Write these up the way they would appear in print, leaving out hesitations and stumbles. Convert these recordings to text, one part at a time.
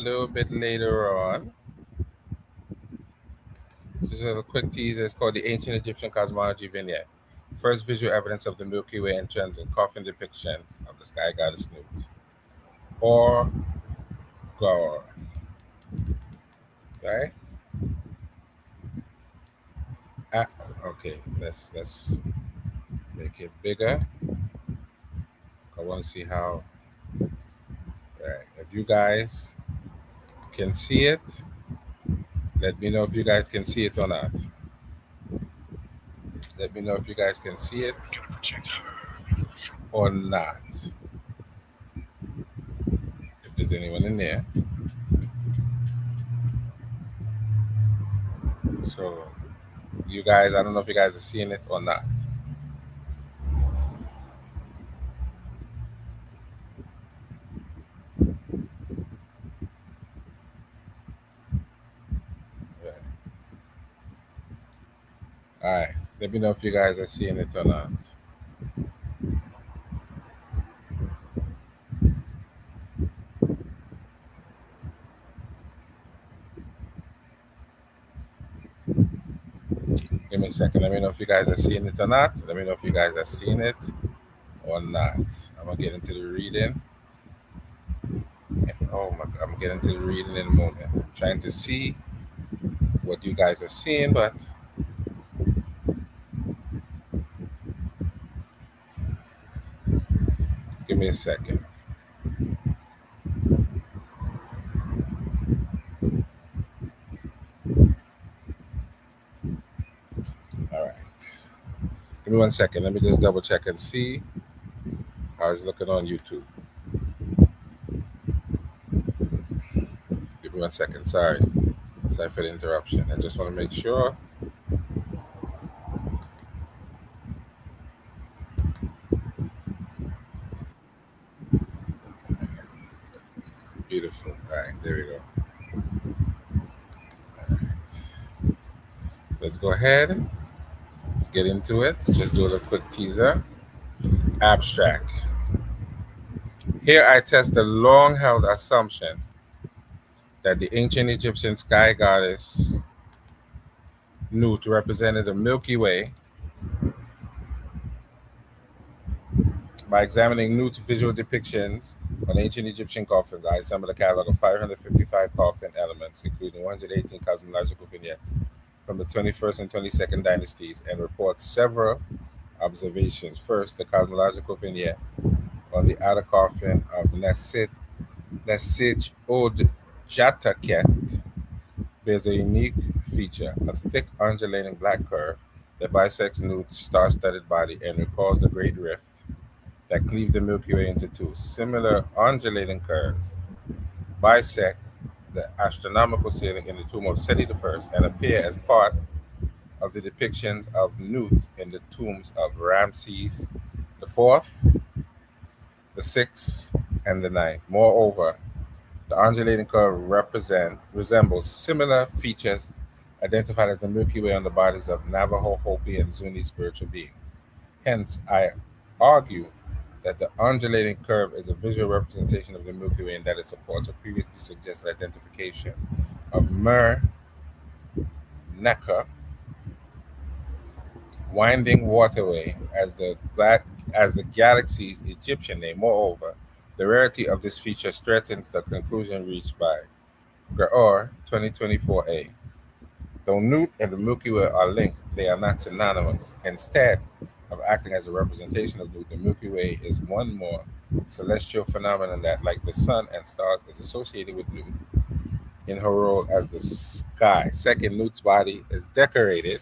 little bit later on. This is a quick teaser. It's called The Ancient Egyptian Cosmology Vignette. First visual evidence of the Milky Way entrance and coffin depictions of the sky goddess Nut. Or Gore. Right? Ah, okay, let's make it bigger. I want to see how. Right. If you guys can see it, let me know if you guys can see it or not. Let me know if you guys can see it or not. If there's anyone in there. So, you guys, I don't know if you guys are seeing it or not. Right. All right. Let me know if you guys are seeing it or not. Give me a second. Let me know if you guys are seeing it or not. Let me know if you guys are seeing it or not. I'm gonna get into the reading. Oh my! I'm gonna get into the reading in a moment. I'm trying to see what you guys are seeing, but give me a second. All right. Give me 1 second. Let me just double check and see how it's looking on YouTube. Give me 1 second. Sorry. Sorry for the interruption. I just want to make sure. Beautiful. All right. There we go. All right. Let's go ahead. Let's get into it. Just do a little quick teaser. Abstract. Here I test the long held assumption that the ancient Egyptian sky goddess Nut represented the Milky Way by examining Nut's visual depictions on ancient Egyptian coffins. I assembled a catalog of 555 coffin elements, including 118 cosmological vignettes from the 21st and 22nd dynasties, and report several observations. First, the cosmological vignette on the outer coffin of Nesij Od Jataket bears a unique feature, a thick undulating black curve that bisects Nut's star-studded body and recalls the Great Rift that cleaved the Milky Way into two. Similar undulating curves bisect the astronomical ceiling in the tomb of Seti I and appear as part of the depictions of Nut in the tombs of Ramses the Fourth, the Sixth, and the Ninth. Moreover, the undulating curve resembles similar features identified as the Milky Way on the bodies of Navajo, Hopi, and Zuni spiritual beings. Hence, I argue that the undulating curve is a visual representation of the Milky Way and that it supports a previously suggested identification of Mer Necker winding waterway as the galaxy's Egyptian name. Moreover, the rarity of this feature strengthens the conclusion reached by Graor 2024a. Though Nut and the Milky Way are linked, they are not synonymous. Instead of acting as a representation of Nut, the Milky Way is one more celestial phenomenon that, like the sun and stars, is associated with Nut in her role as the sky. Second, Nut's body is decorated.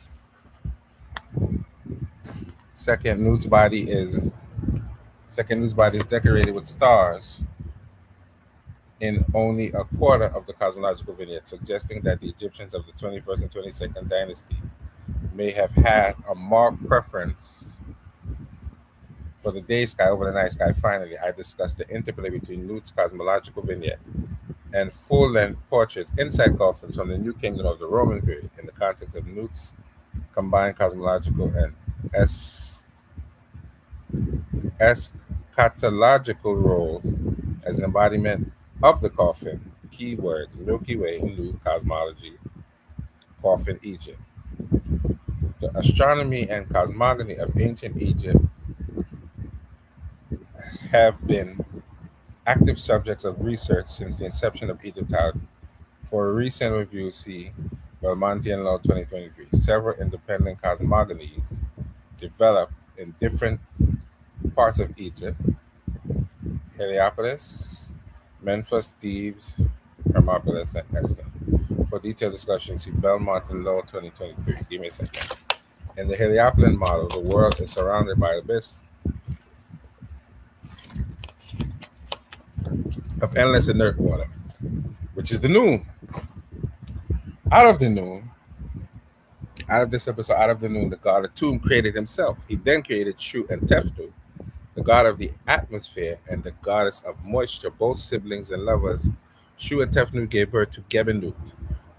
Second, Nut's body is decorated with stars in only a quarter of the cosmological vignette, suggesting that the Egyptians of the 21st and 22nd dynasty may have had a marked preference for the day sky over the night sky. Finally, I discussed the interplay between Nut's cosmological vignette and full-length portraits inside coffins from the New Kingdom of the Roman period in the context of Nut's combined cosmological and eschatological roles as an embodiment of the coffin. The keywords: Milky Way, Hindu cosmology, Coffin, Egypt. The astronomy and cosmogony of ancient Egypt have been active subjects of research since the inception of Egyptology. For a recent review, see Belmonte and Law 2023. Several independent cosmogonies developed in different parts of Egypt: Heliopolis, Memphis, Thebes, Hermopolis, and Esther. For detailed discussion, see Belmont and Law 2023. Give me a second. In the Heliopolitan model, the world is surrounded by abyss of endless inert water, which is the noon. Out of the noon, out of this episode, out of the noon, the god of Tum created himself. He then created Shu and Teftu, the god of the atmosphere and the goddess of moisture, both siblings and lovers. Shu and Tefnu gave birth to Gebennut,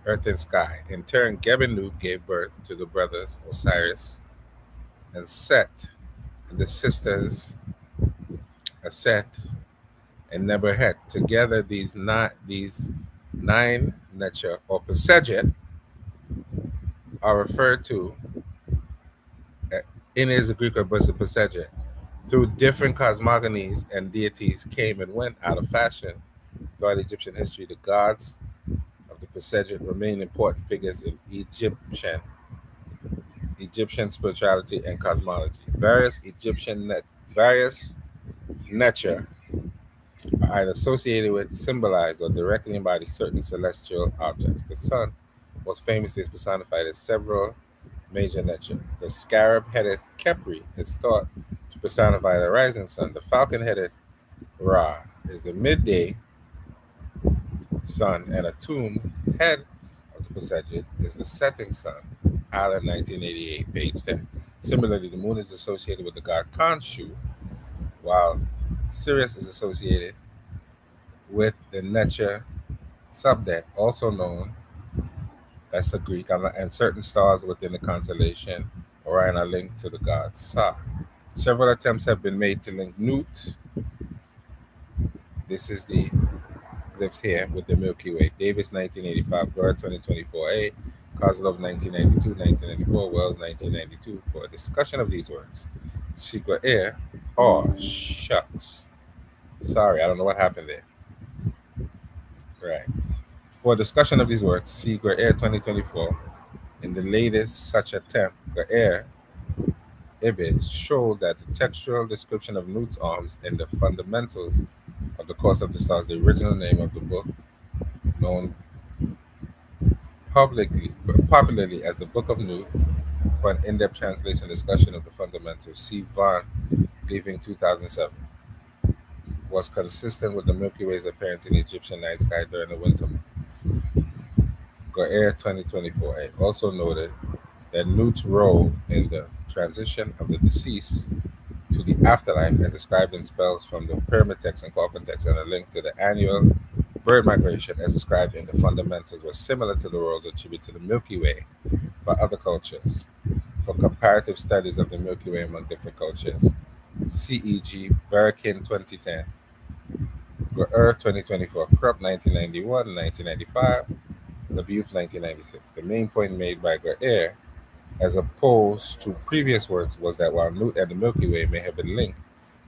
earth and sky. In turn, Gebennut gave birth to the brothers Osiris and Set, and the sisters Aset and Nebuhet. Together, these nine Necha or Pasejet are referred to in is the Greek word Pasejet. Through different cosmogonies and deities came and went out of fashion throughout Egyptian history. The gods of the Pasejet remain important figures in Egyptian spirituality and cosmology. Various Necha are either associated with, symbolize, or directly embody certain celestial objects. The sun, most famously, is personified as several major Necha. The scarab-headed Khepri is thought to personify the rising sun. The falcon-headed Ra is a midday sun, and a tomb head of the Pasejet is the setting sun. Allen, 1988, page 10. Similarly, the moon is associated with the god Khonshu, while Sirius is associated with the Necha subdet, also known, that's the Greek, and certain stars within the constellation Orion are linked to the god Sa. Several attempts have been made to link Nut, this is the lives here, with the Milky Way. Davis, 1985, Gloria, 2024a, Kozlov, 1992, 1994, Wells, 1992. For a discussion of these works, Secret Air, oh, shucks. Sorry, I don't know what happened there. Right. For discussion of these works, see Air 2024. In the latest such attempt, Air Ibid showed that the textual description of Nut's arms in the fundamentals of the course of the stars, the original name of the book, known popularly as the Book of Nut. For an in-depth translation discussion of the fundamentals, see Von Leaving 2007. Was consistent with the Milky Way's appearance in the Egyptian night sky during the winter months. Air 2024a also noted that Nut's role in the transition of the deceased to the afterlife, as described in spells from the Pyramid text and Coffin text, and a link to the annual bird migration, as described in the fundamentals, was similar to the roles attributed to the Milky Way by other cultures. For comparative studies of the Milky Way among different cultures, CEG Barakin 2010, Earth 2024, Krupp 1991, 1995, Labuf 1996. The main point made by Air, as opposed to previous works, was that while Nut and the Milky Way may have been linked,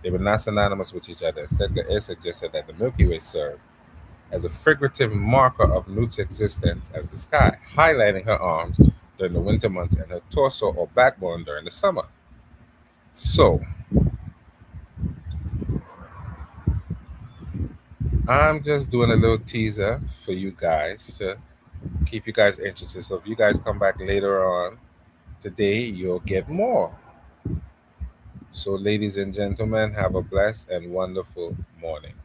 they were not synonymous with each other. Instead, Air suggested that the Milky Way served as a figurative marker of Nut's existence as the sky, highlighting her arms during the winter months and her torso or backbone during the summer. So, I'm just doing a little teaser for you guys to keep you guys interested. So if you guys come back later on today, you'll get more. So ladies and gentlemen, have a blessed and wonderful morning.